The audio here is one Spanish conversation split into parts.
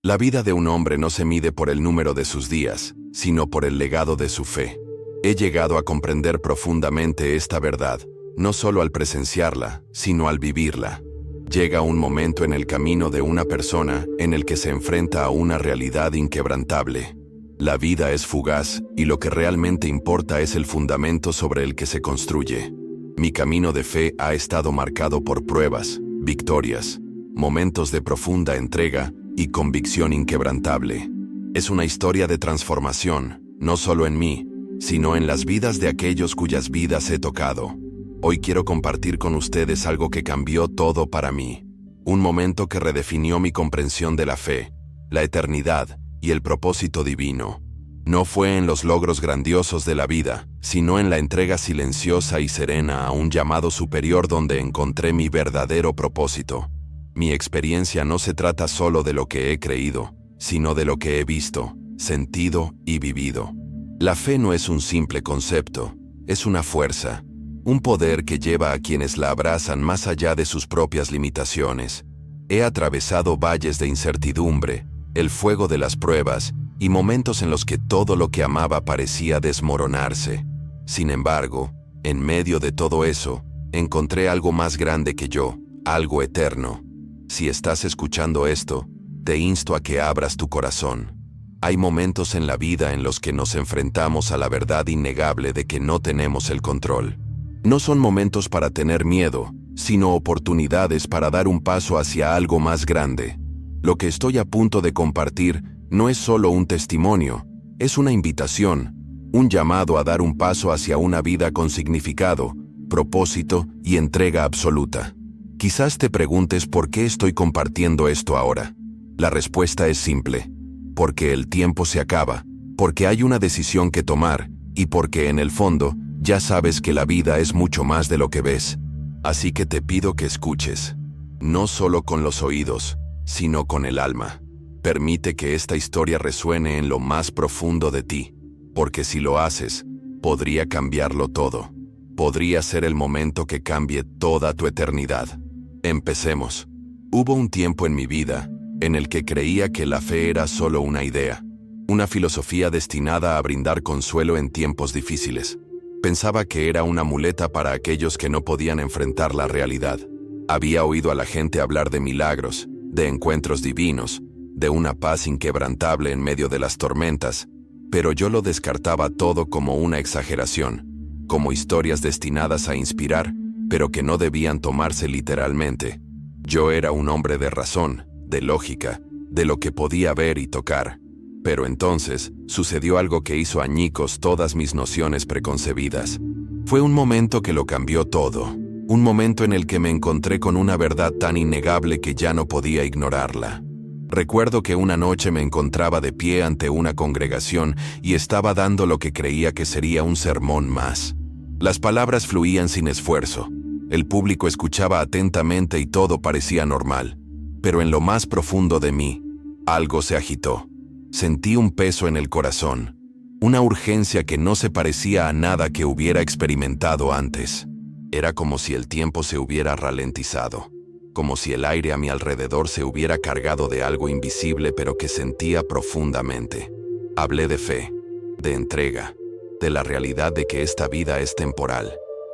La vida de un hombre no se mide por el número de sus días, sino por el legado de su fe. He llegado a comprender profundamente esta verdad, no solo al presenciarla, sino al vivirla. Llega un momento en el camino de una persona en el que se enfrenta a una realidad inquebrantable. La vida es fugaz, y lo que realmente importa es el fundamento sobre el que se construye. Mi camino de fe ha estado marcado por pruebas, victorias, momentos de profunda entrega y convicción inquebrantable. Es una historia de transformación, no solo en mí, sino en las vidas de aquellos cuyas vidas he tocado. Hoy quiero compartir con ustedes algo que cambió todo para mí. Un momento que redefinió mi comprensión de la fe, la eternidad y el propósito divino. No fue en los logros grandiosos de la vida, sino en la entrega silenciosa y serena a un llamado superior donde encontré mi verdadero propósito. Mi experiencia no se trata solo de lo que he creído, sino de lo que he visto, sentido y vivido. La fe no es un simple concepto, es una fuerza, un poder que lleva a quienes la abrazan más allá de sus propias limitaciones. He atravesado valles de incertidumbre, el fuego de las pruebas y momentos en los que todo lo que amaba parecía desmoronarse. Sin embargo, en medio de todo eso, encontré algo más grande que yo, algo eterno. Si estás escuchando esto, te insto a que abras tu corazón. Hay momentos en la vida en los que nos enfrentamos a la verdad innegable de que no tenemos el control. No son momentos para tener miedo, sino oportunidades para dar un paso hacia algo más grande. Lo que estoy a punto de compartir no es solo un testimonio, es una invitación, un llamado a dar un paso hacia una vida con significado, propósito y entrega absoluta. Quizás te preguntes por qué estoy compartiendo esto ahora. La respuesta es simple. Porque el tiempo se acaba, porque hay una decisión que tomar, y porque en el fondo, ya sabes que la vida es mucho más de lo que ves. Así que te pido que escuches. No solo con los oídos, sino con el alma. Permite que esta historia resuene en lo más profundo de ti, porque si lo haces, podría cambiarlo todo. Podría ser el momento que cambie toda tu eternidad. Empecemos. Hubo un tiempo en mi vida en el que creía que la fe era solo una idea, una filosofía destinada a brindar consuelo en tiempos difíciles. Pensaba que era una muleta para aquellos que no podían enfrentar la realidad. Había oído a la gente hablar de milagros, de encuentros divinos, de una paz inquebrantable en medio de las tormentas, pero yo lo descartaba todo como una exageración, como historias destinadas a inspirar, pero que no debían tomarse literalmente. Yo era un hombre de razón, de lógica, de lo que podía ver y tocar. Pero entonces, sucedió algo que hizo añicos todas mis nociones preconcebidas. Fue un momento que lo cambió todo, un momento en el que me encontré con una verdad tan innegable que ya no podía ignorarla. Recuerdo que una noche me encontraba de pie ante una congregación y estaba dando lo que creía que sería un sermón más. Las palabras fluían sin esfuerzo. El público escuchaba atentamente y todo parecía normal. Pero en lo más profundo de mí, algo se agitó. Sentí un peso en el corazón, una urgencia que no se parecía a nada que hubiera experimentado antes. Era como si el tiempo se hubiera ralentizado, como si el aire a mi alrededor se hubiera cargado de algo invisible pero que sentía profundamente. Hablé de fe, de entrega, de la realidad de que esta vida es temporal,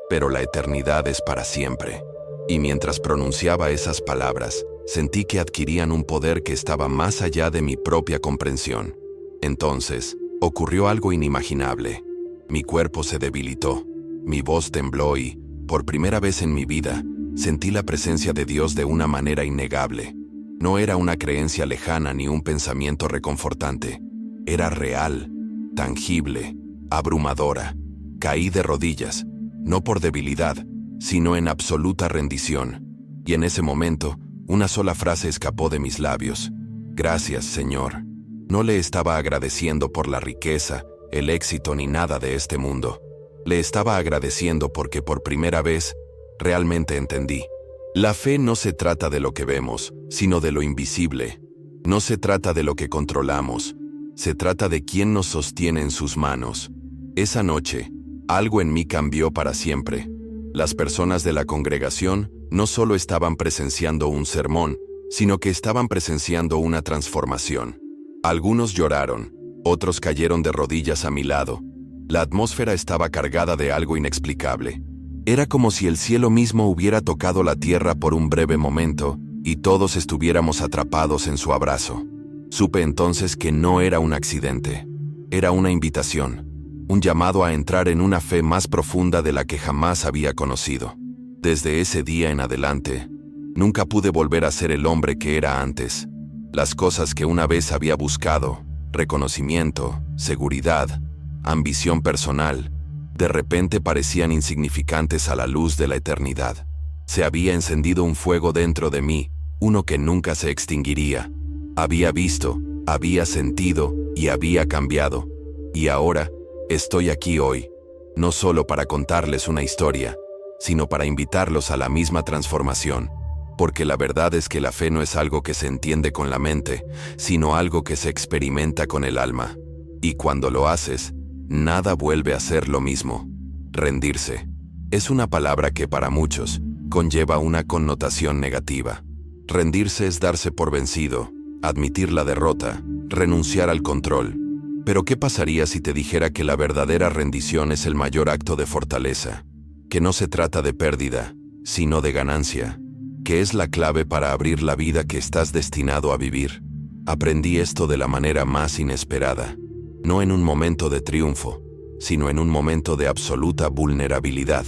pero la eternidad es para siempre. Y mientras pronunciaba esas palabras, sentí que adquirían un poder que estaba más allá de mi propia comprensión. Entonces, ocurrió algo inimaginable. Mi cuerpo se debilitó, mi voz tembló y, por primera vez en mi vida, sentí la presencia de Dios de una manera innegable. No era una creencia lejana ni un pensamiento reconfortante. Era real, tangible, abrumadora. Caí de rodillas, no por debilidad, sino en absoluta rendición. Y en ese momento, una sola frase escapó de mis labios. Gracias, Señor. No le estaba agradeciendo por la riqueza, el éxito ni nada de este mundo. Le estaba agradeciendo porque por primera vez, realmente entendí. La fe no se trata de lo que vemos, sino de lo invisible. No se trata de lo que controlamos. Se trata de quién nos sostiene en sus manos. Esa noche, algo en mí cambió para siempre. Las personas de la congregación no solo estaban presenciando un sermón, sino que estaban presenciando una transformación. Algunos lloraron, otros cayeron de rodillas a mi lado. La atmósfera estaba cargada de algo inexplicable. Era como si el cielo mismo hubiera tocado la tierra por un breve momento y todos estuviéramos atrapados en su abrazo. Supe entonces que no era un accidente. Era una invitación, un llamado a entrar en una fe más profunda de la que jamás había conocido. Desde ese día en adelante, nunca pude volver a ser el hombre que era antes. Las cosas que una vez había buscado, reconocimiento, seguridad, ambición personal, de repente parecían insignificantes a la luz de la eternidad. Se había encendido un fuego dentro de mí, uno que nunca se extinguiría. Había visto, había sentido y había cambiado. Y ahora, estoy aquí hoy, no solo para contarles una historia, sino para invitarlos a la misma transformación. Porque la verdad es que la fe no es algo que se entiende con la mente, sino algo que se experimenta con el alma. Y cuando lo haces, nada vuelve a ser lo mismo. Rendirse es una palabra que para muchos conlleva una connotación negativa. Rendirse es darse por vencido, admitir la derrota, renunciar al control. Pero ¿qué pasaría si te dijera que la verdadera rendición es el mayor acto de fortaleza? Que no se trata de pérdida, sino de ganancia. Que es la clave para abrir la vida que estás destinado a vivir. Aprendí esto de la manera más inesperada. No en un momento de triunfo, sino en un momento de absoluta vulnerabilidad.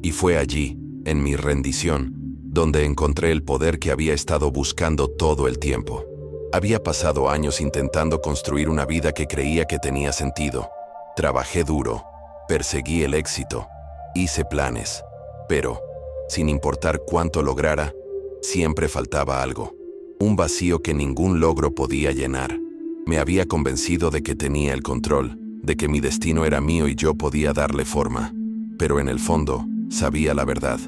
Y fue allí, en mi rendición, donde encontré el poder que había estado buscando todo el tiempo. Había pasado años intentando construir una vida que creía que tenía sentido. Trabajé duro, perseguí el éxito, hice planes, pero, sin importar cuánto lograra, siempre faltaba algo. Un vacío que ningún logro podía llenar. Me había convencido de que tenía el control, de que mi destino era mío y yo podía darle forma. Pero en el fondo, sabía la verdad.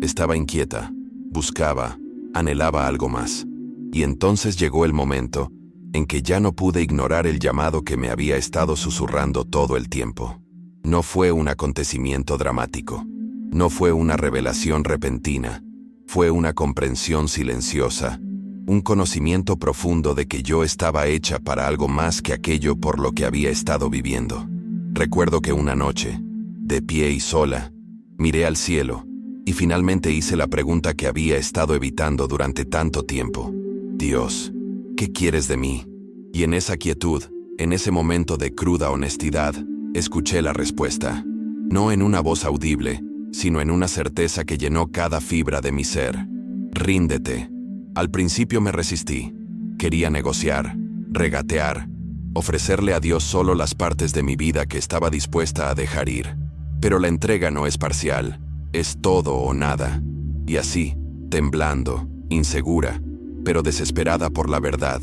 Estaba inquieta, buscaba, anhelaba algo más. Y entonces llegó el momento en que ya no pude ignorar el llamado que me había estado susurrando todo el tiempo. No fue un acontecimiento dramático. No fue una revelación repentina. Fue una comprensión silenciosa. Un conocimiento profundo de que yo estaba hecha para algo más que aquello por lo que había estado viviendo. Recuerdo que una noche, de pie y sola, miré al cielo y finalmente hice la pregunta que había estado evitando durante tanto tiempo. Dios, ¿qué quieres de mí? Y en esa quietud, en ese momento de cruda honestidad, escuché la respuesta. No en una voz audible, sino en una certeza que llenó cada fibra de mi ser. Ríndete. Al principio me resistí. Quería negociar, regatear, ofrecerle a Dios solo las partes de mi vida que estaba dispuesta a dejar ir. Pero la entrega no es parcial, es todo o nada. Y así, temblando, insegura, pero desesperada por la verdad,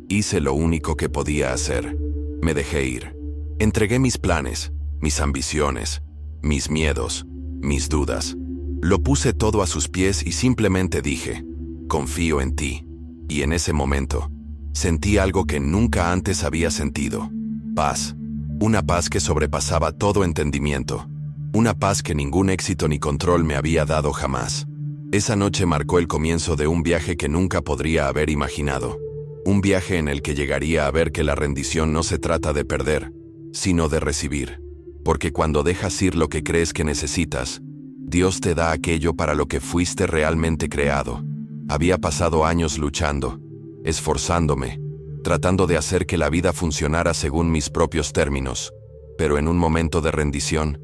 hice lo único que podía hacer. Me dejé ir. Entregué mis planes, mis ambiciones, mis miedos, mis dudas. Lo puse todo a sus pies y simplemente dije, confío en ti. Y en ese momento, sentí algo que nunca antes había sentido. Paz. Una paz que sobrepasaba todo entendimiento. Una paz que ningún éxito ni control me había dado jamás. Esa noche marcó el comienzo de un viaje que nunca podría haber imaginado. Un viaje en el que llegaría a ver que la rendición no se trata de perder, sino de recibir. Porque cuando dejas ir lo que crees que necesitas, Dios te da aquello para lo que fuiste realmente creado. Había pasado años luchando, esforzándome, tratando de hacer que la vida funcionara según mis propios términos, pero en un momento de rendición,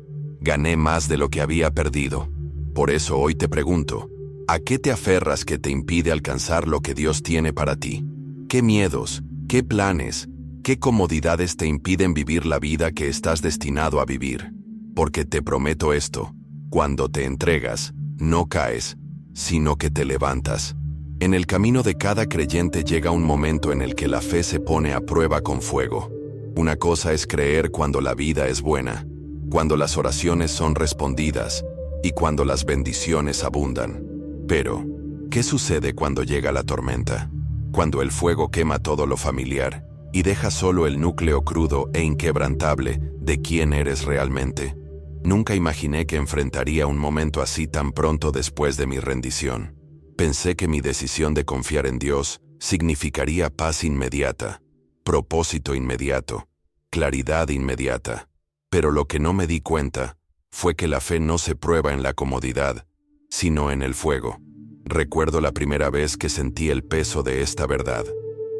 gané más de lo que había perdido. Por eso hoy te pregunto, ¿a qué te aferras que te impide alcanzar lo que Dios tiene para ti? ¿Qué miedos, qué planes, qué comodidades te impiden vivir la vida que estás destinado a vivir? Porque te prometo esto, cuando te entregas, no caes, sino que te levantas. En el camino de cada creyente llega un momento en el que la fe se pone a prueba con fuego. Una cosa es creer cuando la vida es buena, cuando las oraciones son respondidas y cuando las bendiciones abundan. Pero, ¿qué sucede cuando llega la tormenta? Cuando el fuego quema todo lo familiar y deja solo el núcleo crudo e inquebrantable de quién eres realmente. Nunca imaginé que enfrentaría un momento así tan pronto después de mi rendición. Pensé que mi decisión de confiar en Dios significaría paz inmediata, propósito inmediato, claridad inmediata. Pero lo que no me di cuenta fue que la fe no se prueba en la comodidad, sino en el fuego. Recuerdo la primera vez que sentí el peso de esta verdad.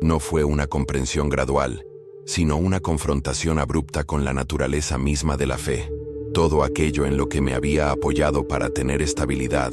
No fue una comprensión gradual, sino una confrontación abrupta con la naturaleza misma de la fe. Todo aquello en lo que me había apoyado para tener estabilidad,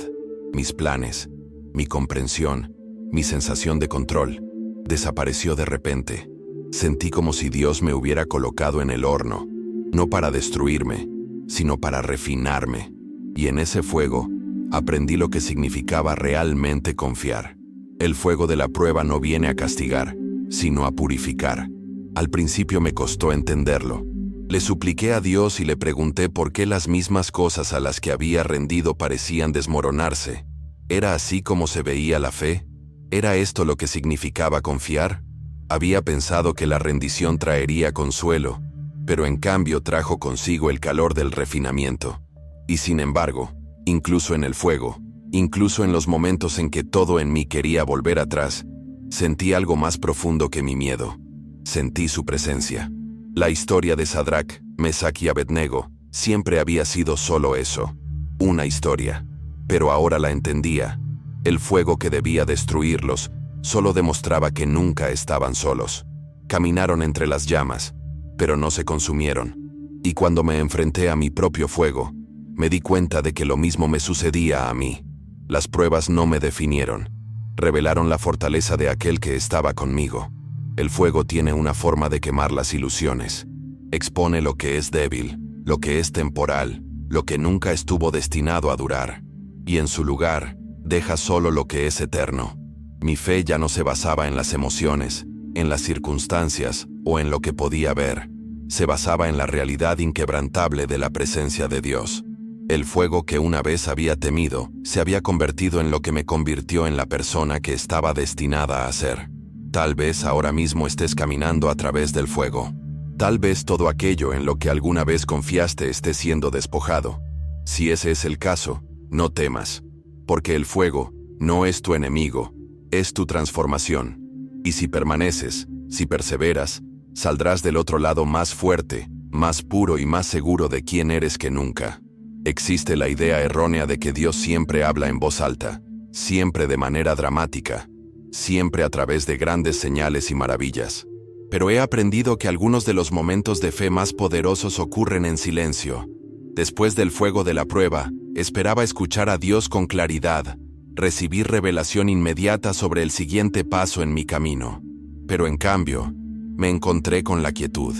mis planes, mi comprensión, mi sensación de control, desapareció de repente. Sentí como si Dios me hubiera colocado en el horno, no para destruirme, sino para refinarme. Y en ese fuego, aprendí lo que significaba realmente confiar. El fuego de la prueba no viene a castigar, sino a purificar. Al principio me costó entenderlo. Le supliqué a Dios y le pregunté por qué las mismas cosas a las que había rendido parecían desmoronarse. ¿Era así como se veía la fe? ¿Era esto lo que significaba confiar? Había pensado que la rendición traería consuelo, pero en cambio trajo consigo el calor del refinamiento. Y sin embargo, incluso en el fuego, incluso en los momentos en que todo en mí quería volver atrás, sentí algo más profundo que mi miedo. Sentí su presencia. La historia de Sadrach, Mesach y Abednego siempre había sido solo eso, una historia. Pero ahora la entendía. El fuego que debía destruirlos solo demostraba que nunca estaban solos. Caminaron entre las llamas, pero no se consumieron. Y cuando me enfrenté a mi propio fuego, me di cuenta de que lo mismo me sucedía a mí. Las pruebas no me definieron. Revelaron la fortaleza de aquel que estaba conmigo. El fuego tiene una forma de quemar las ilusiones. Expone lo que es débil, lo que es temporal, lo que nunca estuvo destinado a durar. Y en su lugar, deja solo lo que es eterno. Mi fe ya no se basaba en las emociones, en las circunstancias o en lo que podía ver. Se basaba en la realidad inquebrantable de la presencia de Dios. El fuego que una vez había temido se había convertido en lo que me convirtió en la persona que estaba destinada a ser. Tal vez ahora mismo estés caminando a través del fuego. Tal vez todo aquello en lo que alguna vez confiaste esté siendo despojado. Si ese es el caso, no temas, porque el fuego no es tu enemigo, es tu transformación. Y si permaneces, si perseveras, saldrás del otro lado más fuerte, más puro y más seguro de quién eres que nunca. Existe la idea errónea de que Dios siempre habla en voz alta, siempre de manera dramática, siempre a través de grandes señales y maravillas. Pero he aprendido que algunos de los momentos de fe más poderosos ocurren en silencio. Después del fuego de la prueba, esperaba escuchar a Dios con claridad, recibir revelación inmediata sobre el siguiente paso en mi camino. Pero en cambio, me encontré con la quietud.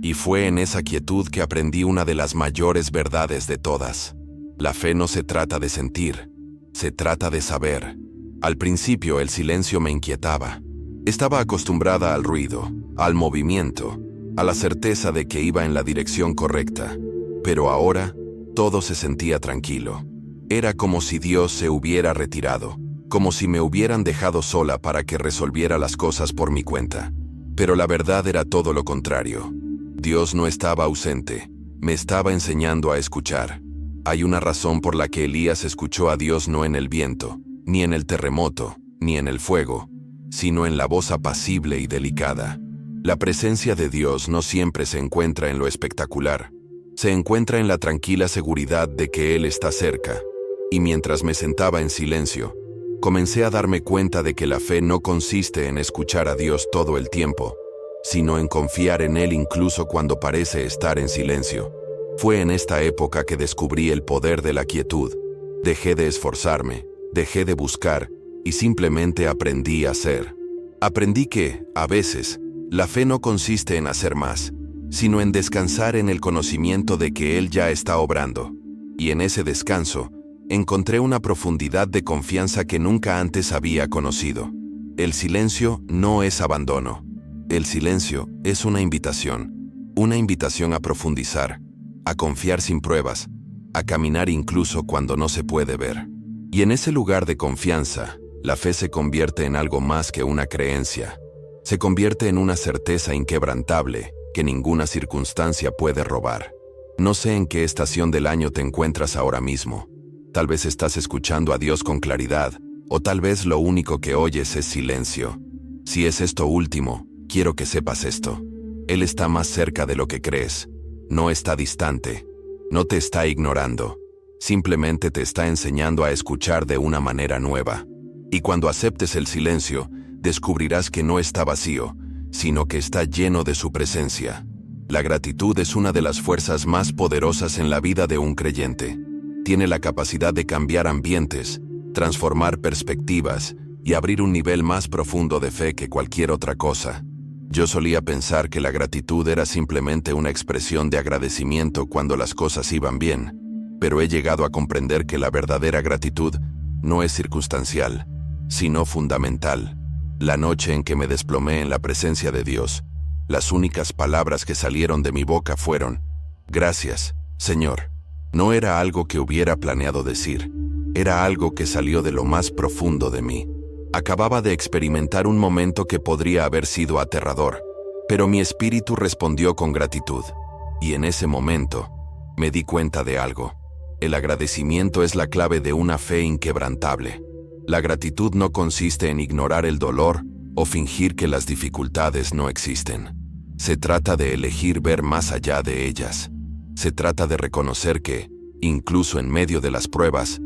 Y fue en esa quietud que aprendí una de las mayores verdades de todas. La fe no se trata de sentir, se trata de saber. Al principio el silencio me inquietaba. Estaba acostumbrada al ruido, al movimiento, a la certeza de que iba en la dirección correcta. Pero ahora, todo se sentía tranquilo. Era como si Dios se hubiera retirado, como si me hubieran dejado sola para que resolviera las cosas por mi cuenta. Pero la verdad era todo lo contrario. Dios no estaba ausente, me estaba enseñando a escuchar. Hay una razón por la que Elías escuchó a Dios no en el viento, ni en el terremoto, ni en el fuego, sino en la voz apacible y delicada. La presencia de Dios no siempre se encuentra en lo espectacular. Se encuentra en la tranquila seguridad de que Él está cerca. Y mientras me sentaba en silencio, comencé a darme cuenta de que la fe no consiste en escuchar a Dios todo el tiempo, sino en confiar en Él incluso cuando parece estar en silencio. Fue en esta época que descubrí el poder de la quietud. Dejé de esforzarme, dejé de buscar y simplemente aprendí a ser. Aprendí que, a veces, la fe no consiste en hacer más, sino en descansar en el conocimiento de que Él ya está obrando. Y en ese descanso, encontré una profundidad de confianza que nunca antes había conocido. El silencio no es abandono. El silencio es una invitación a profundizar, a confiar sin pruebas, a caminar incluso cuando no se puede ver. Y en ese lugar de confianza, la fe se convierte en algo más que una creencia. Se convierte en una certeza inquebrantable que ninguna circunstancia puede robar. No sé en qué estación del año te encuentras ahora mismo. Tal vez estás escuchando a Dios con claridad, O tal vez lo único que oyes es silencio. Si es esto último, quiero que sepas esto. Él está más cerca de lo que crees. No está distante. No te está ignorando. Simplemente te está enseñando a escuchar de una manera nueva. Y cuando aceptes el silencio, descubrirás que no está vacío, sino que está lleno de su presencia. La gratitud es una de las fuerzas más poderosas en la vida de un creyente. Tiene la capacidad de cambiar ambientes, transformar perspectivas y abrir un nivel más profundo de fe que cualquier otra cosa. Yo solía pensar que la gratitud era simplemente una expresión de agradecimiento cuando las cosas iban bien, pero he llegado a comprender que la verdadera gratitud no es circunstancial, sino fundamental. La noche en que me desplomé en la presencia de Dios, las únicas palabras que salieron de mi boca fueron: «Gracias, Señor». No era algo que hubiera planeado decir, era algo que salió de lo más profundo de mí. Acababa de experimentar un momento que podría haber sido aterrador, pero mi espíritu respondió con gratitud. Y en ese momento, me di cuenta de algo. El agradecimiento es la clave de una fe inquebrantable. La gratitud no consiste en ignorar el dolor o fingir que las dificultades no existen. Se trata de elegir ver más allá de ellas. Se trata de reconocer que, incluso en medio de las pruebas,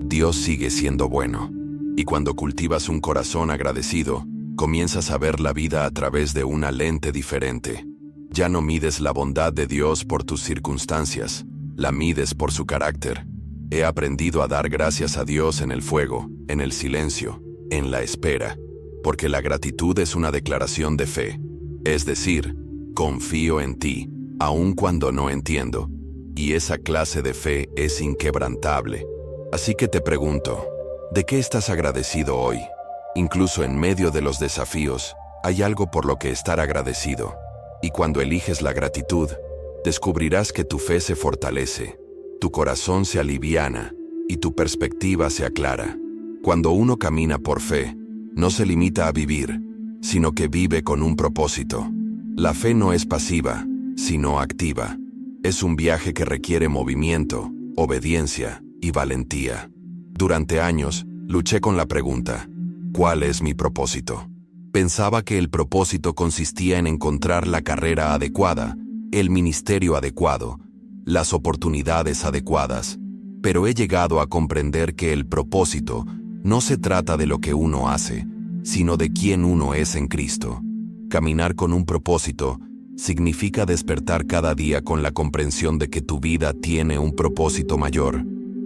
Dios sigue siendo bueno. Y cuando cultivas un corazón agradecido, comienzas a ver la vida a través de una lente diferente. Ya no mides la bondad de Dios por tus circunstancias, la mides por su carácter. He aprendido a dar gracias a Dios en el fuego, en el silencio, en la espera, porque la gratitud es una declaración de fe. Es decir, confío en ti, aun cuando no entiendo. Y esa clase de fe es inquebrantable. Así que te pregunto, ¿de qué estás agradecido hoy? Incluso en medio de los desafíos, hay algo por lo que estar agradecido. Y cuando eliges la gratitud, descubrirás que tu fe se fortalece, tu corazón se aliviana y tu perspectiva se aclara. Cuando uno camina por fe, no se limita a vivir, sino que vive con un propósito. La fe no es pasiva, sino activa. Es un viaje que requiere movimiento, obediencia y valentía. Durante años, luché con la pregunta: ¿cuál es mi propósito? Pensaba que el propósito consistía en encontrar la carrera adecuada, el ministerio adecuado, las oportunidades adecuadas, pero he llegado a comprender que el propósito no se trata de lo que uno hace, sino de quién uno es en Cristo. Caminar con un propósito significa despertar cada día con la comprensión de que tu vida tiene un propósito mayor.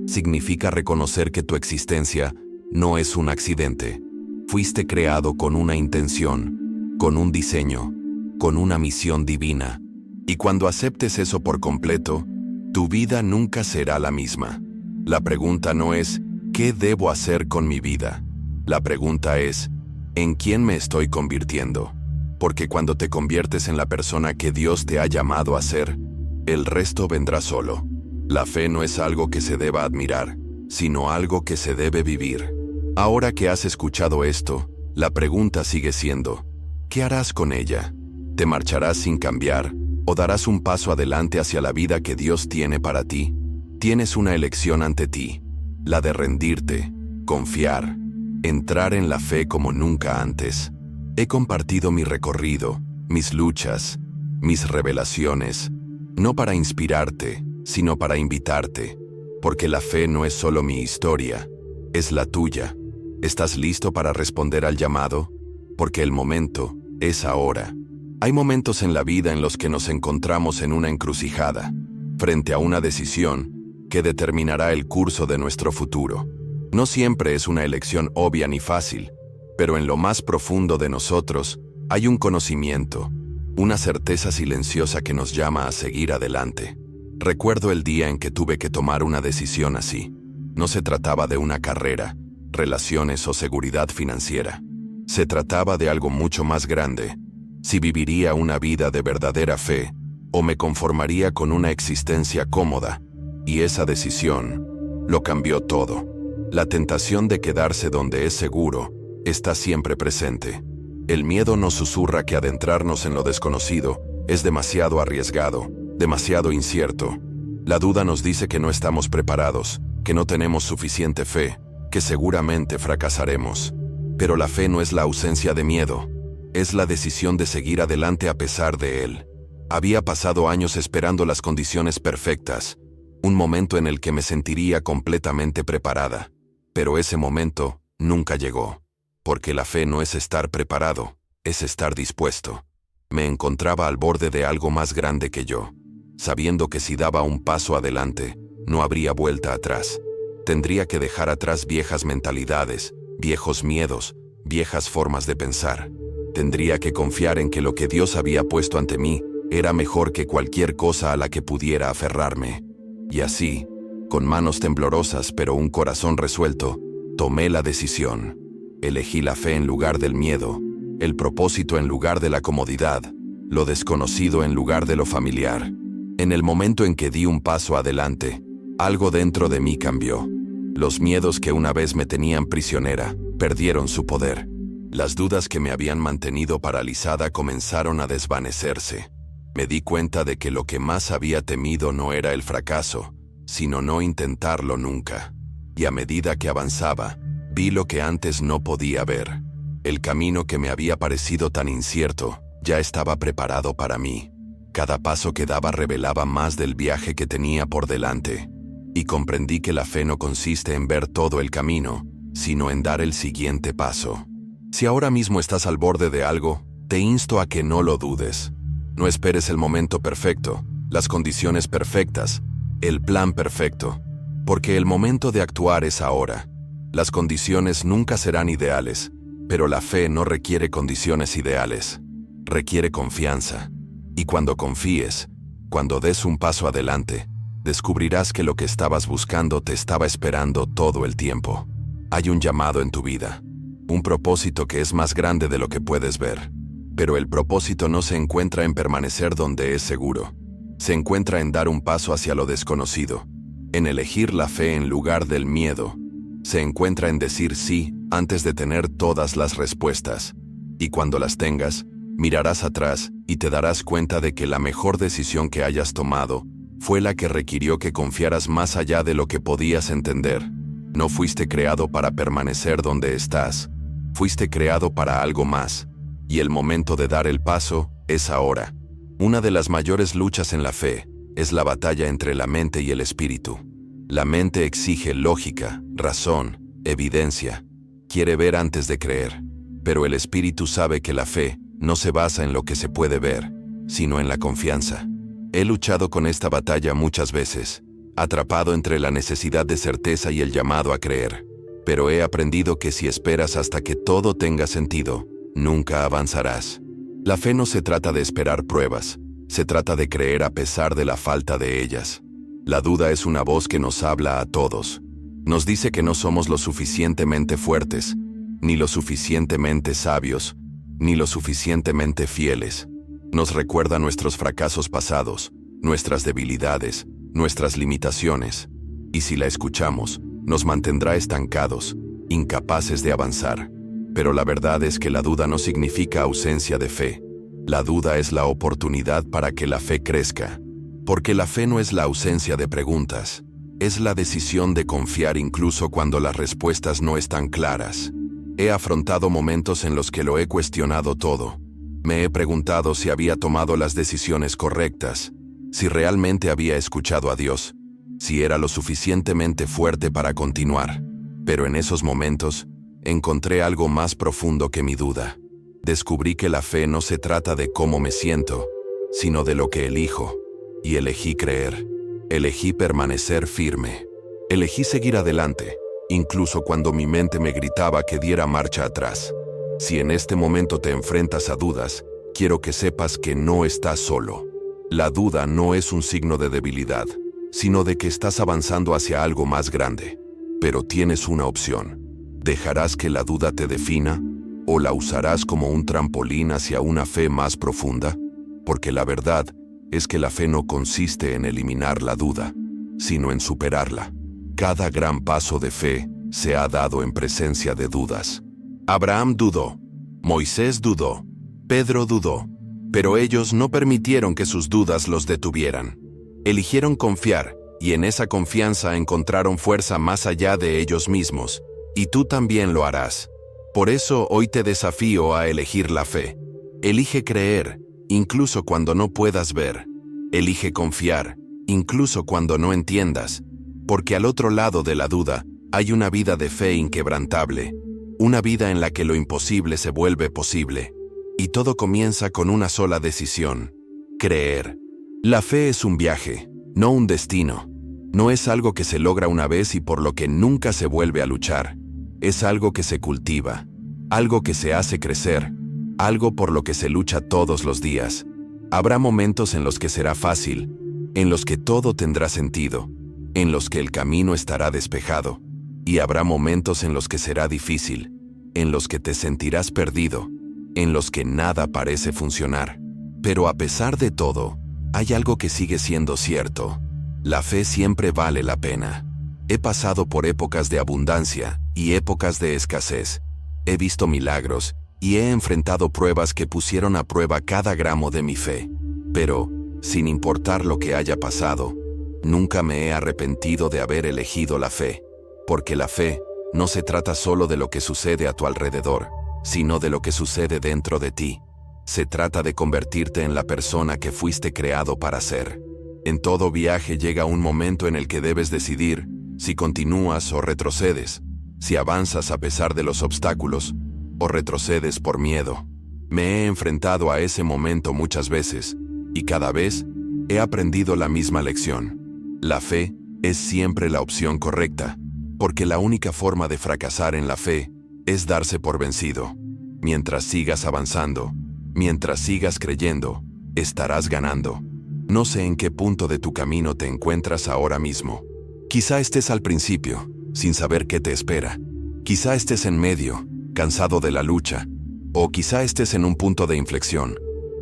Significa reconocer que tu existencia no es un accidente. Fuiste creado con una intención, con un diseño, con una misión divina. Y cuando aceptes eso por completo, tu vida nunca será la misma. La pregunta no es ¿qué debo hacer con mi vida? La pregunta es ¿en quién me estoy convirtiendo? Porque cuando te conviertes en la persona que Dios te ha llamado a ser, el resto vendrá solo. La fe no es algo que se deba admirar, sino algo que se debe vivir. Ahora que has escuchado esto, la pregunta sigue siendo, ¿qué harás con ella? ¿Te marcharás sin cambiar o darás un paso adelante hacia la vida que Dios tiene para ti? Tienes una elección ante ti, la de rendirte, confiar, entrar en la fe como nunca antes. He compartido mi recorrido, mis luchas, mis revelaciones, no para inspirarte, sino para invitarte, porque la fe no es solo mi historia, es la tuya. ¿Estás listo para responder al llamado? Porque el momento es ahora. Hay momentos en la vida en los que nos encontramos en una encrucijada, frente a una decisión que determinará el curso de nuestro futuro. No siempre es una elección obvia ni fácil, pero en lo más profundo de nosotros hay un conocimiento, una certeza silenciosa que nos llama a seguir adelante. Recuerdo el día en que tuve que tomar una decisión así. No se trataba de una carrera, relaciones o seguridad financiera. Se trataba de algo mucho más grande. Si viviría una vida de verdadera fe, o me conformaría con una existencia cómoda. Y esa decisión lo cambió todo. La tentación de quedarse donde es seguro está siempre presente. El miedo nos susurra que adentrarnos en lo desconocido es demasiado arriesgado, demasiado incierto. La duda nos dice que no estamos preparados, que no tenemos suficiente fe, que seguramente fracasaremos. Pero la fe no es la ausencia de miedo, es la decisión de seguir adelante a pesar de él. Había pasado años esperando las condiciones perfectas, un momento en el que me sentiría completamente preparada. Pero ese momento nunca llegó, porque la fe no es estar preparado, es estar dispuesto. Me encontraba al borde de algo más grande que yo, sabiendo que si daba un paso adelante, no habría vuelta atrás. Tendría que dejar atrás viejas mentalidades, viejos miedos, viejas formas de pensar. Tendría que confiar en que lo que Dios había puesto ante mí era mejor que cualquier cosa a la que pudiera aferrarme. Y así, con manos temblorosas pero un corazón resuelto, tomé la decisión. Elegí la fe en lugar del miedo, el propósito en lugar de la comodidad, lo desconocido en lugar de lo familiar. En el momento en que di un paso adelante, algo dentro de mí cambió. Los miedos que una vez me tenían prisionera perdieron su poder. Las dudas que me habían mantenido paralizada comenzaron a desvanecerse. Me di cuenta de que lo que más había temido no era el fracaso, sino no intentarlo nunca. Y a medida que avanzaba, vi lo que antes no podía ver. El camino que me había parecido tan incierto ya estaba preparado para mí. Cada paso que daba revelaba más del viaje que tenía por delante. Y comprendí que la fe no consiste en ver todo el camino, sino en dar el siguiente paso. Si ahora mismo estás al borde de algo, te insto a que no lo dudes. No esperes el momento perfecto, las condiciones perfectas, el plan perfecto, porque el momento de actuar es ahora. Las condiciones nunca serán ideales, pero la fe no requiere condiciones ideales, requiere confianza. Y cuando confíes, cuando des un paso adelante, descubrirás que lo que estabas buscando te estaba esperando todo el tiempo. Hay un llamado en tu vida, un propósito que es más grande de lo que puedes ver. Pero el propósito no se encuentra en permanecer donde es seguro. Se encuentra en dar un paso hacia lo desconocido, en elegir la fe en lugar del miedo. Se encuentra en decir sí antes de tener todas las respuestas. Y cuando las tengas, mirarás atrás y te darás cuenta de que la mejor decisión que hayas tomado fue la que requirió que confiaras más allá de lo que podías entender. No fuiste creado para permanecer donde estás. Fuiste creado para algo más. Y el momento de dar el paso es ahora. Una de las mayores luchas en la fe es la batalla entre la mente y el espíritu. La mente exige lógica, razón, evidencia. Quiere ver antes de creer. Pero el espíritu sabe que la fe no se basa en lo que se puede ver, sino en la confianza. He luchado con esta batalla muchas veces, atrapado entre la necesidad de certeza y el llamado a creer. Pero he aprendido que si esperas hasta que todo tenga sentido, nunca avanzarás. La fe no se trata de esperar pruebas, se trata de creer a pesar de la falta de ellas. La duda es una voz que nos habla a todos. Nos dice que no somos lo suficientemente fuertes, ni lo suficientemente sabios, ni lo suficientemente fieles. Nos recuerda nuestros fracasos pasados, nuestras debilidades, nuestras limitaciones. Y si la escuchamos, nos mantendrá estancados, incapaces de avanzar. Pero la verdad es que la duda no significa ausencia de fe. La duda es la oportunidad para que la fe crezca. Porque la fe no es la ausencia de preguntas, es la decisión de confiar incluso cuando las respuestas no están claras. He afrontado momentos en los que lo he cuestionado todo. Me he preguntado si había tomado las decisiones correctas, si realmente había escuchado a Dios, si era lo suficientemente fuerte para continuar. Pero en esos momentos, encontré algo más profundo que mi duda. Descubrí que la fe no se trata de cómo me siento, sino de lo que elijo. Y elegí creer. Elegí permanecer firme. Elegí seguir adelante, incluso cuando mi mente me gritaba que diera marcha atrás. Si en este momento te enfrentas a dudas, quiero que sepas que no estás solo. La duda no es un signo de debilidad, sino de que estás avanzando hacia algo más grande. Pero tienes una opción. ¿Dejarás que la duda te defina o la usarás como un trampolín hacia una fe más profunda? Porque la verdad es que la fe no consiste en eliminar la duda, sino en superarla. Cada gran paso de fe se ha dado en presencia de dudas. Abraham dudó, Moisés dudó, Pedro dudó, pero ellos no permitieron que sus dudas los detuvieran. Eligieron confiar, y en esa confianza encontraron fuerza más allá de ellos mismos. Y tú también lo harás. Por eso hoy te desafío a elegir la fe. Elige creer, incluso cuando no puedas ver. Elige confiar, incluso cuando no entiendas. Porque al otro lado de la duda, hay una vida de fe inquebrantable. Una vida en la que lo imposible se vuelve posible. Y todo comienza con una sola decisión: creer. La fe es un viaje, no un destino. No es algo que se logra una vez y por lo que nunca se vuelve a luchar. Es algo que se cultiva, algo que se hace crecer, algo por lo que se lucha todos los días. Habrá momentos en los que será fácil, en los que todo tendrá sentido, en los que el camino estará despejado. Y habrá momentos en los que será difícil, en los que te sentirás perdido, en los que nada parece funcionar. Pero a pesar de todo, hay algo que sigue siendo cierto. La fe siempre vale la pena. He pasado por épocas de abundancia y épocas de escasez. He visto milagros y he enfrentado pruebas que pusieron a prueba cada gramo de mi fe. Pero, sin importar lo que haya pasado, nunca me he arrepentido de haber elegido la fe. Porque la fe no se trata solo de lo que sucede a tu alrededor, sino de lo que sucede dentro de ti. Se trata de convertirte en la persona que fuiste creado para ser. En todo viaje llega un momento en el que debes decidir si continúas o retrocedes, si avanzas a pesar de los obstáculos o retrocedes por miedo. Me he enfrentado a ese momento muchas veces y cada vez he aprendido la misma lección. La fe es siempre la opción correcta, porque la única forma de fracasar en la fe es darse por vencido. Mientras sigas avanzando, mientras sigas creyendo, estarás ganando. No sé en qué punto de tu camino te encuentras ahora mismo. Quizá estés al principio, sin saber qué te espera. Quizá estés en medio, cansado de la lucha. O quizá estés en un punto de inflexión,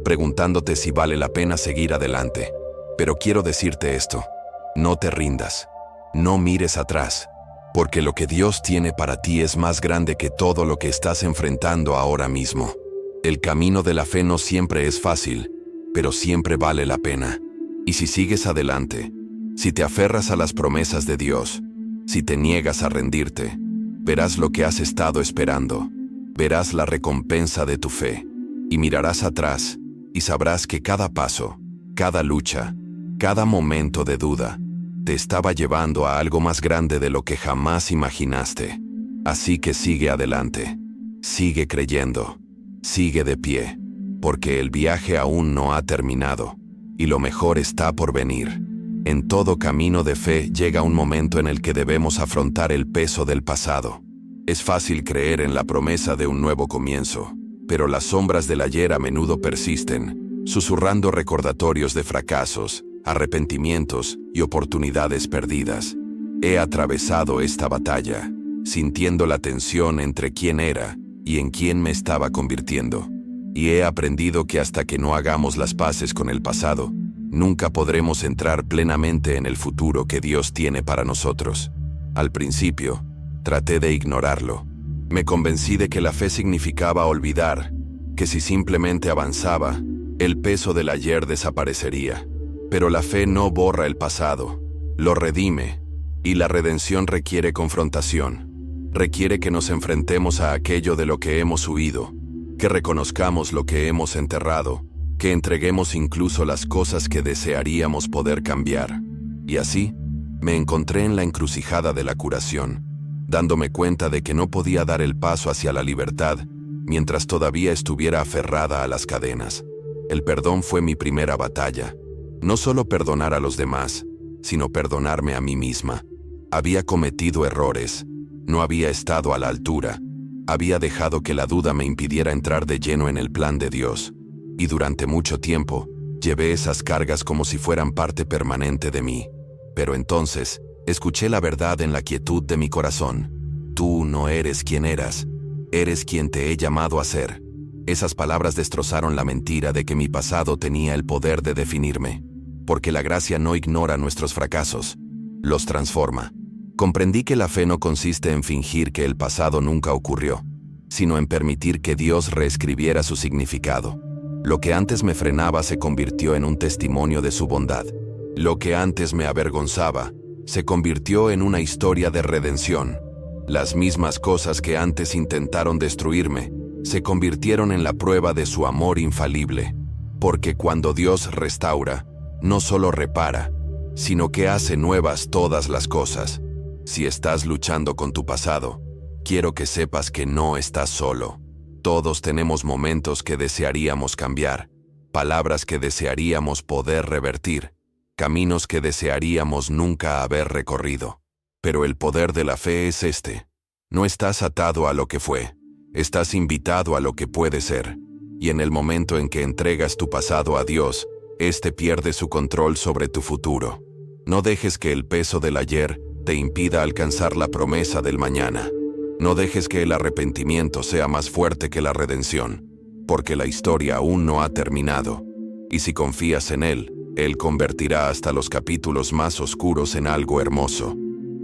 preguntándote si vale la pena seguir adelante. Pero quiero decirte esto: no te rindas. No mires atrás. Porque lo que Dios tiene para ti es más grande que todo lo que estás enfrentando ahora mismo. El camino de la fe no siempre es fácil, pero siempre vale la pena. Y si sigues adelante, si te aferras a las promesas de Dios, si te niegas a rendirte, verás lo que has estado esperando. Verás la recompensa de tu fe. Y mirarás atrás y sabrás que cada paso, cada lucha, cada momento de duda, te estaba llevando a algo más grande de lo que jamás imaginaste. Así que sigue adelante. Sigue creyendo. Sigue de pie. Porque el viaje aún no ha terminado. Y lo mejor está por venir. En todo camino de fe llega un momento en el que debemos afrontar el peso del pasado. Es fácil creer en la promesa de un nuevo comienzo, pero las sombras del ayer a menudo persisten, susurrando recordatorios de fracasos, arrepentimientos y oportunidades perdidas. He atravesado esta batalla, sintiendo la tensión entre quién era y en quién me estaba convirtiendo. Y he aprendido que hasta que no hagamos las paces con el pasado, nunca podremos entrar plenamente en el futuro que Dios tiene para nosotros. Al principio, traté de ignorarlo. Me convencí de que la fe significaba olvidar, que si simplemente avanzaba, el peso del ayer desaparecería. Pero la fe no borra el pasado, lo redime, y la redención requiere confrontación. Requiere que nos enfrentemos a aquello de lo que hemos huido, que reconozcamos lo que hemos enterrado, que entreguemos incluso las cosas que desearíamos poder cambiar. Y así, me encontré en la encrucijada de la curación, dándome cuenta de que no podía dar el paso hacia la libertad mientras todavía estuviera aferrada a las cadenas. El perdón fue mi primera batalla. No solo perdonar a los demás, sino perdonarme a mí misma. Había cometido errores, no había estado a la altura, había dejado que la duda me impidiera entrar de lleno en el plan de Dios. Y durante mucho tiempo, llevé esas cargas como si fueran parte permanente de mí. Pero entonces, escuché la verdad en la quietud de mi corazón. Tú no eres quien eras, eres quien te he llamado a ser. Esas palabras destrozaron la mentira de que mi pasado tenía el poder de definirme. Porque la gracia no ignora nuestros fracasos, los transforma. Comprendí que la fe no consiste en fingir que el pasado nunca ocurrió, sino en permitir que Dios reescribiera su significado. Lo que antes me frenaba se convirtió en un testimonio de su bondad. Lo que antes me avergonzaba se convirtió en una historia de redención. Las mismas cosas que antes intentaron destruirme se convirtieron en la prueba de su amor infalible. Porque cuando Dios restaura, no solo repara, sino que hace nuevas todas las cosas. Si estás luchando con tu pasado, quiero que sepas que no estás solo. Todos tenemos momentos que desearíamos cambiar, palabras que desearíamos poder revertir, caminos que desearíamos nunca haber recorrido. Pero el poder de la fe es este. No estás atado a lo que fue, estás invitado a lo que puede ser. Y en el momento en que entregas tu pasado a Dios, éste pierde su control sobre tu futuro. No dejes que el peso del ayer te impida alcanzar la promesa del mañana. No dejes que el arrepentimiento sea más fuerte que la redención, porque la historia aún no ha terminado. Y si confías en Él, Él convertirá hasta los capítulos más oscuros en algo hermoso.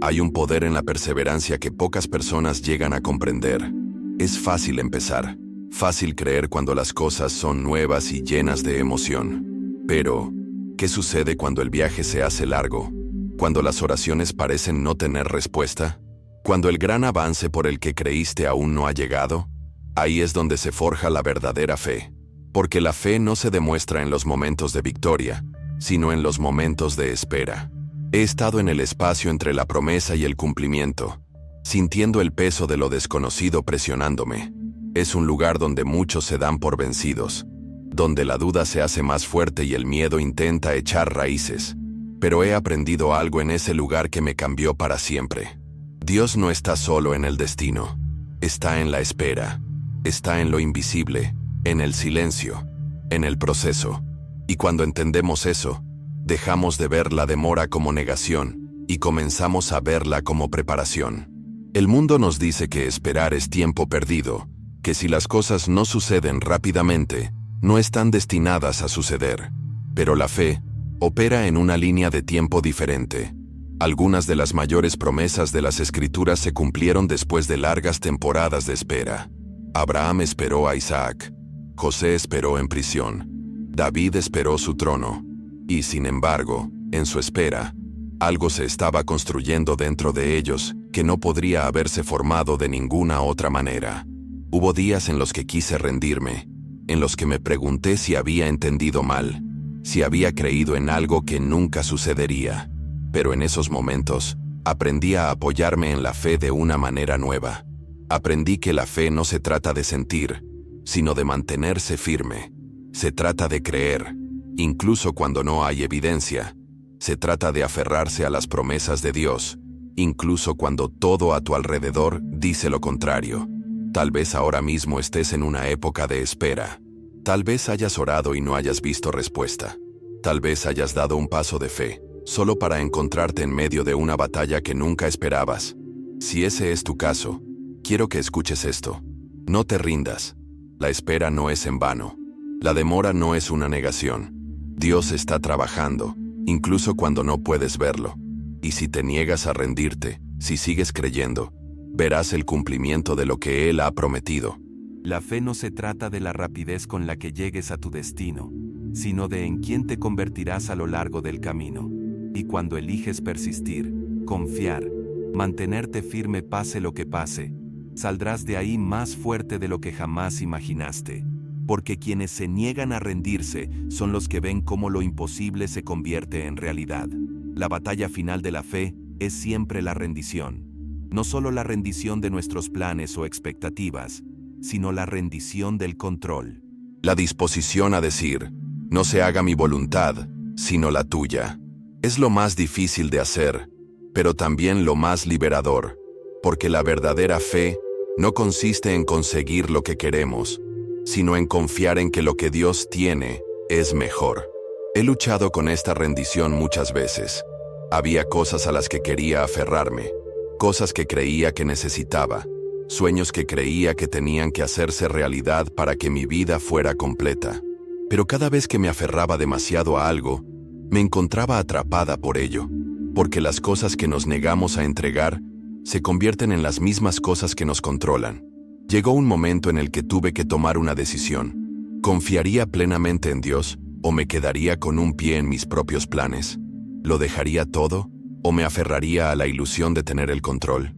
Hay un poder en la perseverancia que pocas personas llegan a comprender. Es fácil empezar, fácil creer cuando las cosas son nuevas y llenas de emoción. Pero, ¿qué sucede cuando el viaje se hace largo? Cuando las oraciones parecen no tener respuesta, cuando el gran avance por el que creíste aún no ha llegado, ahí es donde se forja la verdadera fe. Porque la fe no se demuestra en los momentos de victoria, sino en los momentos de espera. He estado en el espacio entre la promesa y el cumplimiento, sintiendo el peso de lo desconocido presionándome. Es un lugar donde muchos se dan por vencidos, donde la duda se hace más fuerte y el miedo intenta echar raíces. Pero he aprendido algo en ese lugar que me cambió para siempre. Dios no está solo en el destino, está en la espera, está en lo invisible, en el silencio, en el proceso. Y cuando entendemos eso, dejamos de ver la demora como negación y comenzamos a verla como preparación. El mundo nos dice que esperar es tiempo perdido, que si las cosas no suceden rápidamente, no están destinadas a suceder. Pero la fe opera en una línea de tiempo diferente. Algunas de las mayores promesas de las Escrituras se cumplieron después de largas temporadas de espera. Abraham esperó a Isaac, José esperó en prisión, David esperó su trono, y sin embargo, en su espera, algo se estaba construyendo dentro de ellos que no podría haberse formado de ninguna otra manera. Hubo días en los que quise rendirme, en los que me pregunté si había entendido mal, si había creído en algo que nunca sucedería. Pero en esos momentos, aprendí a apoyarme en la fe de una manera nueva. Aprendí que la fe no se trata de sentir, sino de mantenerse firme. Se trata de creer, incluso cuando no hay evidencia. Se trata de aferrarse a las promesas de Dios, incluso cuando todo a tu alrededor dice lo contrario. Tal vez ahora mismo estés en una época de espera. Tal vez hayas orado y no hayas visto respuesta. Tal vez hayas dado un paso de fe, solo para encontrarte en medio de una batalla que nunca esperabas. Si ese es tu caso, quiero que escuches esto. No te rindas. La espera no es en vano. La demora no es una negación. Dios está trabajando, incluso cuando no puedes verlo. Y si te niegas a rendirte, si sigues creyendo, verás el cumplimiento de lo que Él ha prometido. La fe no se trata de la rapidez con la que llegues a tu destino, sino de en quién te convertirás a lo largo del camino. Y cuando eliges persistir, confiar, mantenerte firme pase lo que pase, saldrás de ahí más fuerte de lo que jamás imaginaste. Porque quienes se niegan a rendirse son los que ven cómo lo imposible se convierte en realidad. La batalla final de la fe es siempre la rendición. No solo la rendición de nuestros planes o expectativas, sino la rendición del control. La disposición a decir, no se haga mi voluntad, sino la tuya. Es lo más difícil de hacer, pero también lo más liberador, porque la verdadera fe no consiste en conseguir lo que queremos, sino en confiar en que lo que Dios tiene es mejor. He luchado con esta rendición muchas veces. Había cosas a las que quería aferrarme, cosas que creía que necesitaba, sueños que creía que tenían que hacerse realidad para que mi vida fuera completa. Pero cada vez que me aferraba demasiado a algo, me encontraba atrapada por ello, porque las cosas que nos negamos a entregar se convierten en las mismas cosas que nos controlan. Llegó un momento en el que tuve que tomar una decisión. ¿Confiaría plenamente en Dios o me quedaría con un pie en mis propios planes? ¿Lo dejaría todo o me aferraría a la ilusión de tener el control?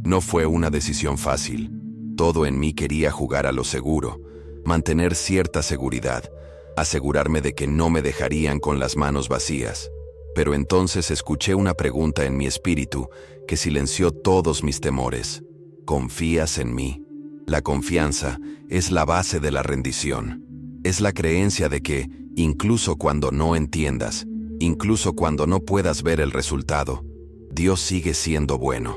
No fue una decisión fácil. Todo en mí quería jugar a lo seguro, mantener cierta seguridad, asegurarme de que no me dejarían con las manos vacías. Pero entonces escuché una pregunta en mi espíritu que silenció todos mis temores. ¿Confías en mí? La confianza es la base de la rendición. Es la creencia de que, incluso cuando no entiendas, incluso cuando no puedas ver el resultado, Dios sigue siendo bueno.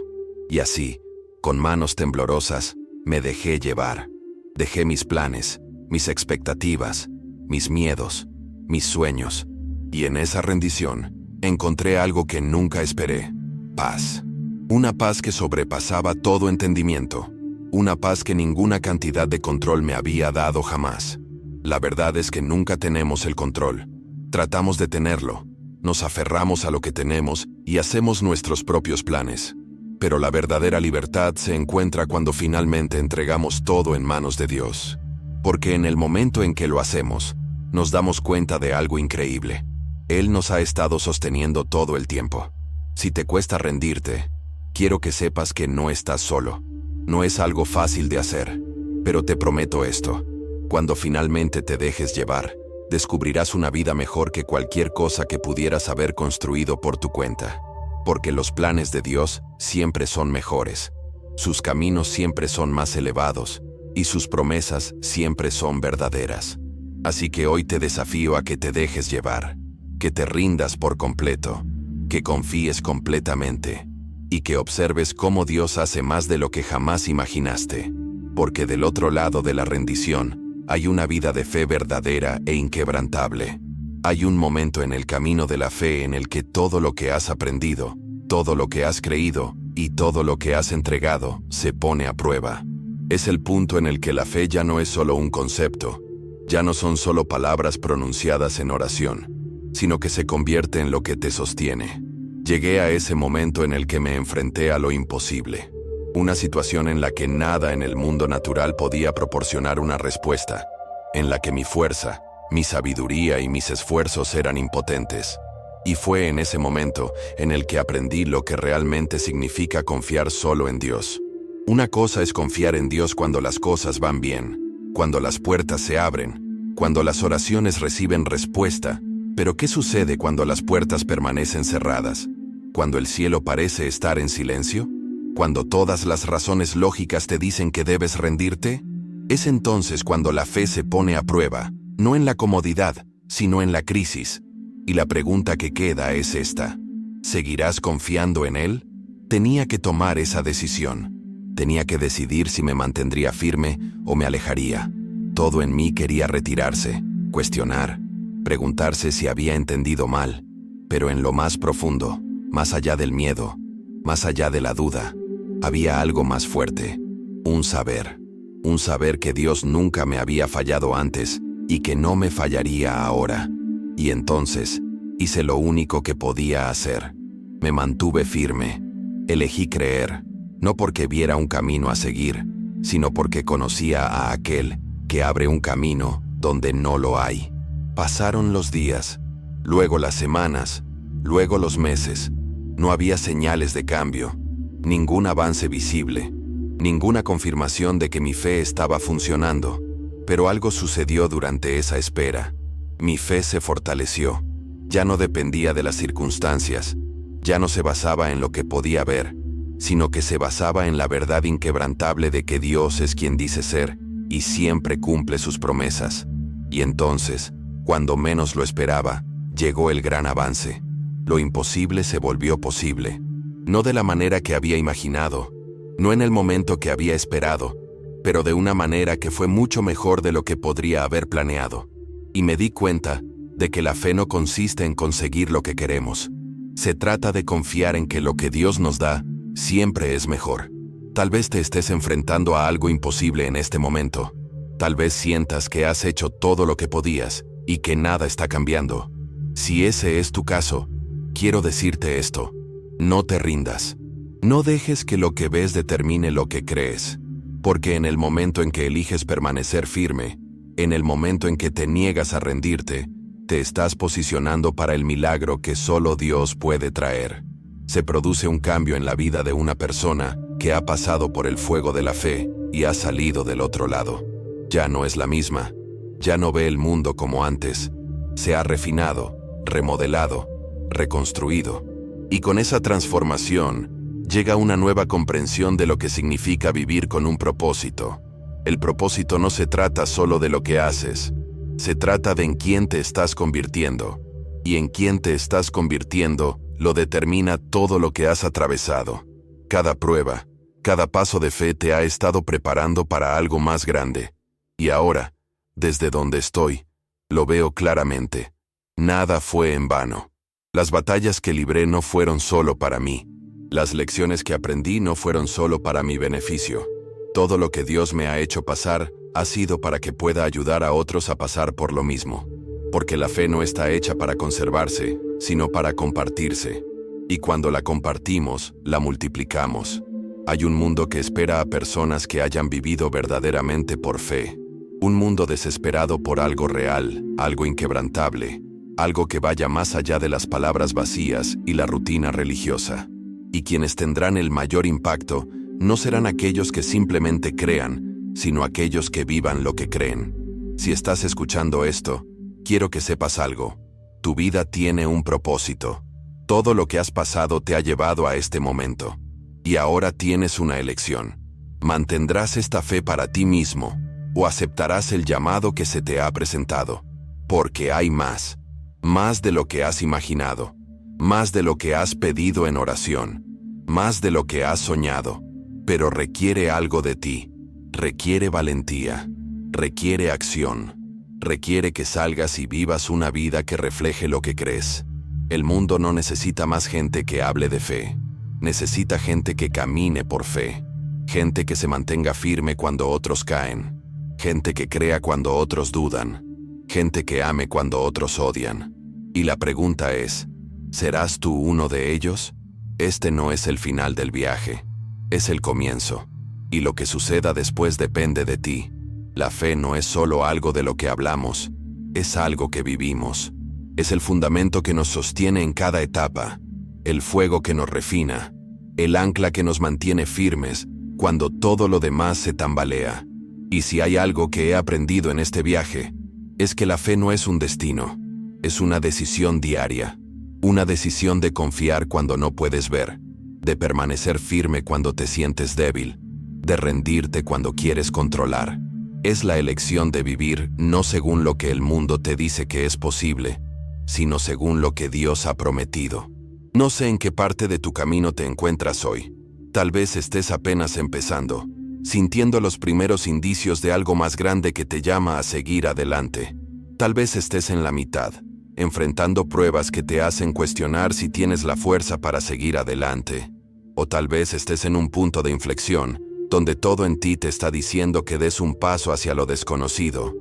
Y así, con manos temblorosas, me dejé llevar. Dejé mis planes, mis expectativas, mis miedos, mis sueños. Y en esa rendición, encontré algo que nunca esperé: paz. Una paz que sobrepasaba todo entendimiento. Una paz que ninguna cantidad de control me había dado jamás. La verdad es que nunca tenemos el control. Tratamos de tenerlo. Nos aferramos a lo que tenemos y hacemos nuestros propios planes. Pero la verdadera libertad se encuentra cuando finalmente entregamos todo en manos de Dios. Porque en el momento en que lo hacemos, nos damos cuenta de algo increíble. Él nos ha estado sosteniendo todo el tiempo. Si te cuesta rendirte, quiero que sepas que no estás solo. No es algo fácil de hacer, pero te prometo esto: cuando finalmente te dejes llevar, descubrirás una vida mejor que cualquier cosa que pudieras haber construido por tu cuenta. Porque los planes de Dios siempre son mejores, sus caminos siempre son más elevados, y sus promesas siempre son verdaderas. Así que hoy te desafío a que te dejes llevar, que te rindas por completo, que confíes completamente, y que observes cómo Dios hace más de lo que jamás imaginaste. Porque del otro lado de la rendición, hay una vida de fe verdadera e inquebrantable. Hay un momento en el camino de la fe en el que todo lo que has aprendido, todo lo que has creído y todo lo que has entregado se pone a prueba. Es el punto en el que la fe ya no es solo un concepto, ya no son solo palabras pronunciadas en oración, sino que se convierte en lo que te sostiene. Llegué a ese momento en el que me enfrenté a lo imposible, una situación en la que nada en el mundo natural podía proporcionar una respuesta, en la que mi fuerza, mi sabiduría y mis esfuerzos eran impotentes. Y fue en ese momento en el que aprendí lo que realmente significa confiar solo en Dios. Una cosa es confiar en Dios cuando las cosas van bien, cuando las puertas se abren, cuando las oraciones reciben respuesta. Pero ¿qué sucede cuando las puertas permanecen cerradas? ¿Cuando el cielo parece estar en silencio? ¿Cuando todas las razones lógicas te dicen que debes rendirte? Es entonces cuando la fe se pone a prueba, no en la comodidad, sino en la crisis. Y la pregunta que queda es esta: ¿seguirás confiando en Él? Tenía que tomar esa decisión. Tenía que decidir si me mantendría firme o me alejaría. Todo en mí quería retirarse, cuestionar, preguntarse si había entendido mal. Pero en lo más profundo, más allá del miedo, más allá de la duda, había algo más fuerte: un saber que Dios nunca me había fallado antes y que no me fallaría ahora. Y entonces, hice lo único que podía hacer. Me mantuve firme. Elegí creer, no porque viera un camino a seguir, sino porque conocía a aquel que abre un camino donde no lo hay. Pasaron los días, luego las semanas, luego los meses. No había señales de cambio, ningún avance visible, ninguna confirmación de que mi fe estaba funcionando. Pero algo sucedió durante esa espera. Mi fe se fortaleció. Ya no dependía de las circunstancias, ya no se basaba en lo que podía ver, sino que se basaba en la verdad inquebrantable de que Dios es quien dice ser y siempre cumple sus promesas. Y entonces, cuando menos lo esperaba, llegó el gran avance. Lo imposible se volvió posible. No de la manera que había imaginado, no en el momento que había esperado, pero de una manera que fue mucho mejor de lo que podría haber planeado. Y me di cuenta de que la fe no consiste en conseguir lo que queremos. Se trata de confiar en que lo que Dios nos da siempre es mejor. Tal vez te estés enfrentando a algo imposible en este momento. Tal vez sientas que has hecho todo lo que podías y que nada está cambiando. Si ese es tu caso, quiero decirte esto: no te rindas. No dejes que lo que ves determine lo que crees. Porque en el momento en que eliges permanecer firme, en el momento en que te niegas a rendirte, te estás posicionando para el milagro que solo Dios puede traer. Se produce un cambio en la vida de una persona que ha pasado por el fuego de la fe y ha salido del otro lado. Ya no es la misma, ya no ve el mundo como antes, se ha refinado, remodelado, reconstruido. Y con esa transformación llega una nueva comprensión de lo que significa vivir con un propósito. El propósito no se trata solo de lo que haces, se trata de en quién te estás convirtiendo. Y en quién te estás convirtiendo lo determina todo lo que has atravesado. Cada prueba, cada paso de fe te ha estado preparando para algo más grande. Y ahora, desde donde estoy, lo veo claramente. Nada fue en vano. Las batallas que libré no fueron solo para mí. Las lecciones que aprendí no fueron solo para mi beneficio. Todo lo que Dios me ha hecho pasar ha sido para que pueda ayudar a otros a pasar por lo mismo. Porque la fe no está hecha para conservarse, sino para compartirse. Y cuando la compartimos, la multiplicamos. Hay un mundo que espera a personas que hayan vivido verdaderamente por fe. Un mundo desesperado por algo real, algo inquebrantable, algo que vaya más allá de las palabras vacías y la rutina religiosa. Y quienes tendrán el mayor impacto no serán aquellos que simplemente crean, sino aquellos que vivan lo que creen. Si estás escuchando esto, quiero que sepas algo. Tu vida tiene un propósito. Todo lo que has pasado te ha llevado a este momento. Y ahora tienes una elección. ¿Mantendrás esta fe para ti mismo o aceptarás el llamado que se te ha presentado? Porque hay más. Más de lo que has imaginado. Más de lo que has pedido en oración. Más de lo que has soñado. Pero requiere algo de ti. Requiere valentía. Requiere acción. Requiere que salgas y vivas una vida que refleje lo que crees. El mundo no necesita más gente que hable de fe. Necesita gente que camine por fe. Gente que se mantenga firme cuando otros caen. Gente que crea cuando otros dudan. Gente que ame cuando otros odian. Y la pregunta es, ¿serás tú uno de ellos? Este no es el final del viaje. Es el comienzo. Y lo que suceda después depende de ti. La fe no es solo algo de lo que hablamos, es algo que vivimos. Es el fundamento que nos sostiene en cada etapa, el fuego que nos refina, el ancla que nos mantiene firmes cuando todo lo demás se tambalea. Y si hay algo que he aprendido en este viaje, es que la fe no es un destino, es una decisión diaria. Una decisión de confiar cuando no puedes ver, de permanecer firme cuando te sientes débil, de rendirte cuando quieres controlar. Es la elección de vivir no según lo que el mundo te dice que es posible, sino según lo que Dios ha prometido. No sé en qué parte de tu camino te encuentras hoy. Tal vez estés apenas empezando, sintiendo los primeros indicios de algo más grande que te llama a seguir adelante. Tal vez estés en la mitad, enfrentando pruebas que te hacen cuestionar si tienes la fuerza para seguir adelante. O tal vez estés en un punto de inflexión, donde todo en ti te está diciendo que des un paso hacia lo desconocido.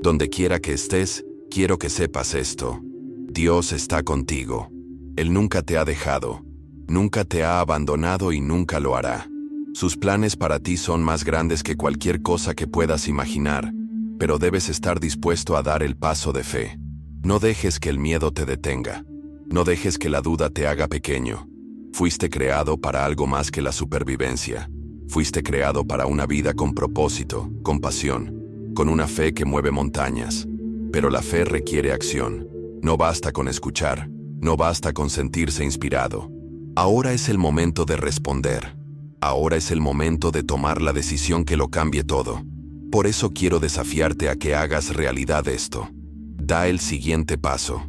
Donde quiera que estés, quiero que sepas esto. Dios está contigo. Él nunca te ha dejado, nunca te ha abandonado y nunca lo hará. Sus planes para ti son más grandes que cualquier cosa que puedas imaginar, pero debes estar dispuesto a dar el paso de fe. No dejes que el miedo te detenga. No dejes que la duda te haga pequeño. Fuiste creado para algo más que la supervivencia. Fuiste creado para una vida con propósito, con pasión, con una fe que mueve montañas. Pero la fe requiere acción. No basta con escuchar, no basta con sentirse inspirado. Ahora es el momento de responder. Ahora es el momento de tomar la decisión que lo cambie todo. Por eso quiero desafiarte a que hagas realidad esto. Da el siguiente paso.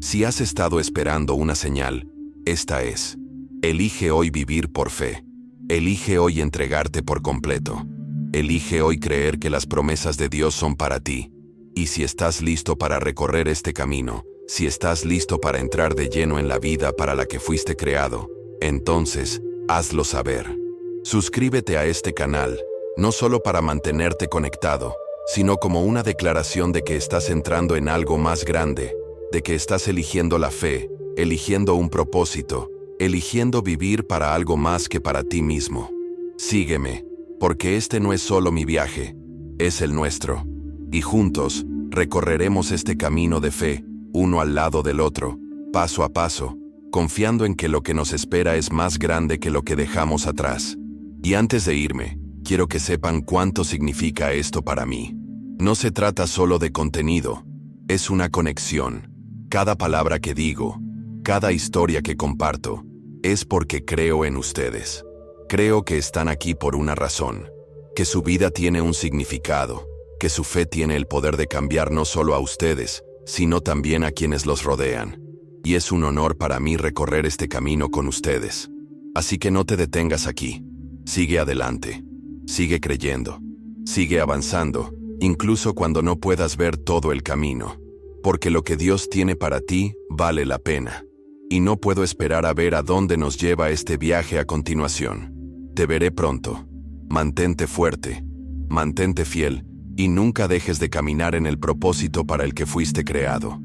Si has estado esperando una señal, esta es. Elige hoy vivir por fe. Elige hoy entregarte por completo. Elige hoy creer que las promesas de Dios son para ti. Y si estás listo para recorrer este camino, si estás listo para entrar de lleno en la vida para la que fuiste creado, entonces, hazlo saber. Suscríbete a este canal, no solo para mantenerte conectado, sino como una declaración de que estás entrando en algo más grande, de que estás eligiendo la fe, eligiendo un propósito, eligiendo vivir para algo más que para ti mismo. Sígueme, porque este no es solo mi viaje, es el nuestro. Y juntos, recorreremos este camino de fe, uno al lado del otro, paso a paso, confiando en que lo que nos espera es más grande que lo que dejamos atrás. Y antes de irme, quiero que sepan cuánto significa esto para mí. No se trata solo de contenido, es una conexión. Cada palabra que digo, cada historia que comparto, es porque creo en ustedes. Creo que están aquí por una razón, que su vida tiene un significado, que su fe tiene el poder de cambiar no solo a ustedes, sino también a quienes los rodean. Y es un honor para mí recorrer este camino con ustedes. Así que no te detengas aquí. Sigue adelante. Sigue creyendo. Sigue avanzando, incluso cuando no puedas ver todo el camino. Porque lo que Dios tiene para ti vale la pena. Y no puedo esperar a ver a dónde nos lleva este viaje a continuación. Te veré pronto. Mantente fuerte. Mantente fiel. Y nunca dejes de caminar en el propósito para el que fuiste creado.